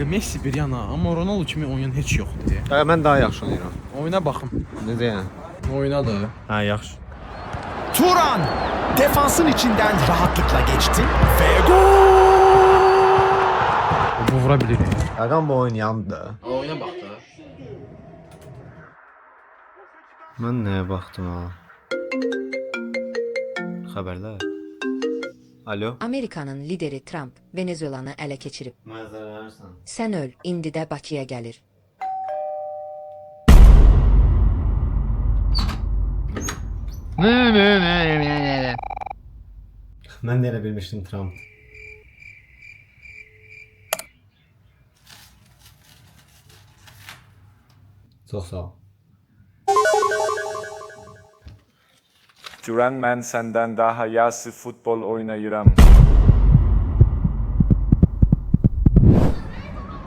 Messi bir yana, amma Ronaldo kimi oynayan heç yoxdur. Mən daha yaxşı oynayıram. Oyuna baxın. Necə yəni? Oyuna da. Hə, yaxşı. Turan defansın içinden rahatlıkla geçti ve gol! Bu vura bilir. Qaqam bu oynayandı. Oyuna bax da. Mən nəyə baxdım ha? Xəbərlər. Alo. Amerikanın lideri Trump Venezuelanı ələ keçirib. Məzərlərsən. Sən öl, indi də Bakıya gəlir. Mən də elə bilmişdim Trump. Çox sağ ol. Duran, ben senden daha yası futbol oynayıram.